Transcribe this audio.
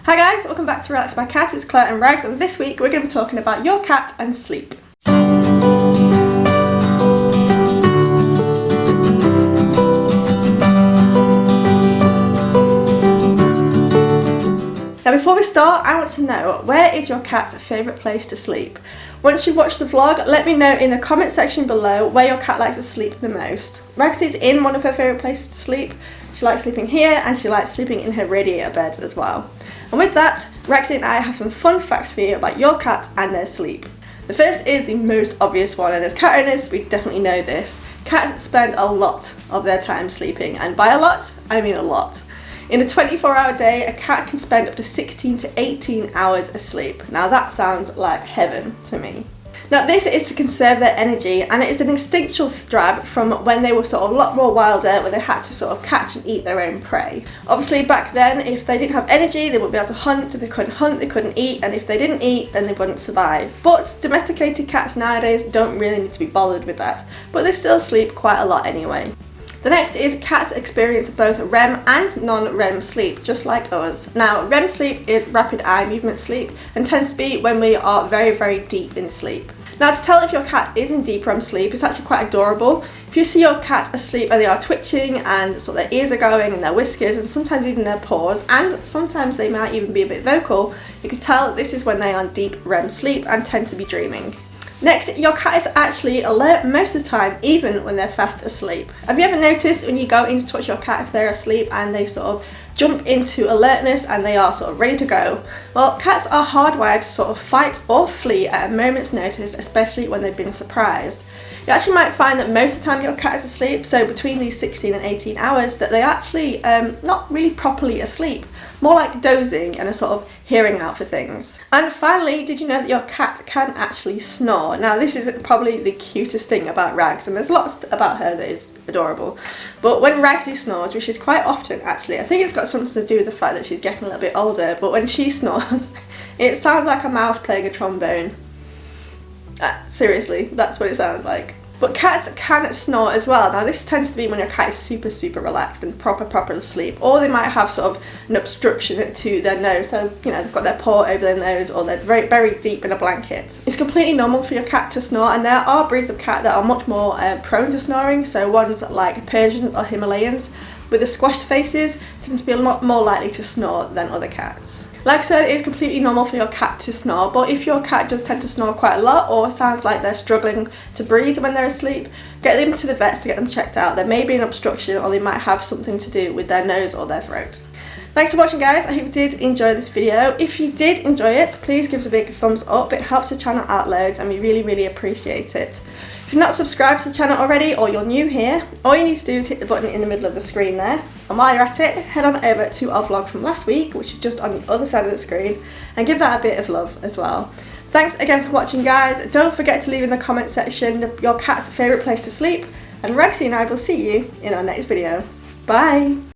Hi guys, welcome back to Relax My Cat. It's Claire and Rags, and this week we're going to be talking about your cat and sleep. Now before we start, I want to know, where is your cat's favourite place to sleep? Once you've watched the vlog, let me know in the comment section below where your cat likes to sleep the most. Rags is in one of her favourite places to sleep. She likes sleeping here and she likes sleeping in her radiator bed as well. And with that, Rexy and I have some fun facts for you about your cat and their sleep. The first is the most obvious one, and as cat owners we definitely know this. Cats spend a lot of their time sleeping, and by a lot, I mean a lot. In a 24-hour day, a cat can spend up to 16 to 18 hours asleep. Now that sounds like heaven to me. Now this is to conserve their energy, and it is an instinctual drive from when they were sort of a lot more wilder, where they had to sort of catch and eat their own prey. Obviously back then, if they didn't have energy, they wouldn't be able to hunt. If they couldn't hunt, they couldn't eat, and if they didn't eat, then they wouldn't survive. But domesticated cats nowadays don't really need to be bothered with that, but they still sleep quite a lot anyway. The next is cats experience both REM and non-REM sleep, just like us. Now, REM sleep is rapid eye movement sleep and tends to be when we are very, very deep in sleep. Now, to tell if your cat is in deep REM sleep, it's actually quite adorable. If you see your cat asleep and they are twitching and so their ears are going and their whiskers and sometimes even their paws, and sometimes they might even be a bit vocal, you can tell this is when they are in deep REM sleep and tend to be dreaming. Next, your cat is actually alert most of the time, even when they're fast asleep. Have you ever noticed when you go in to touch your cat if they're asleep and they sort of jump into alertness and they are sort of ready to go? Well, cats are hardwired to sort of fight or flee at a moment's notice, especially when they've been surprised. You actually might find that most of the time your cat is asleep, so between these 16 and 18 hours, that they're actually not really properly asleep, more like dozing and a sort of hearing out for things. And finally, did you know that your cat can actually snore? Now this is probably the cutest thing about Rags, and there's lots about her that is adorable, but when Ragsy snores, which is quite often actually, I think it's got something to do with the fact that she's getting a little bit older, but when she snores, it sounds like a mouse playing a trombone. Seriously, that's what it sounds like. But cats can snore as well. Now this tends to be when your cat is super relaxed and proper asleep, or they might have sort of an obstruction to their nose, so you know they've got their paw over their nose, or they're very deep in a blanket. It's completely normal for your cat to snore, and there are breeds of cat that are much more prone to snoring, so ones like Persians or Himalayans with the squashed faces tend to be a lot more likely to snore than other cats. Like I said, it is completely normal for your cat to snore, but if your cat does tend to snore quite a lot or sounds like they're struggling to breathe when they're asleep, get them to the vets to get them checked out. There may be an obstruction, or they might have something to do with their nose or their throat. Thanks for watching guys, I hope you did enjoy this video. If you did enjoy it, please give us a big thumbs up. It helps the channel out loads and we really appreciate it. If you're not subscribed to the channel already, or you're new here, all you need to do is hit the button in the middle of the screen there. And while you're at it, head on over to our vlog from last week, which is just on the other side of the screen, and give that a bit of love as well. Thanks again for watching guys. Don't forget to leave in the comment section your cat's favourite place to sleep, and Rexy and I will see you in our next video. Bye!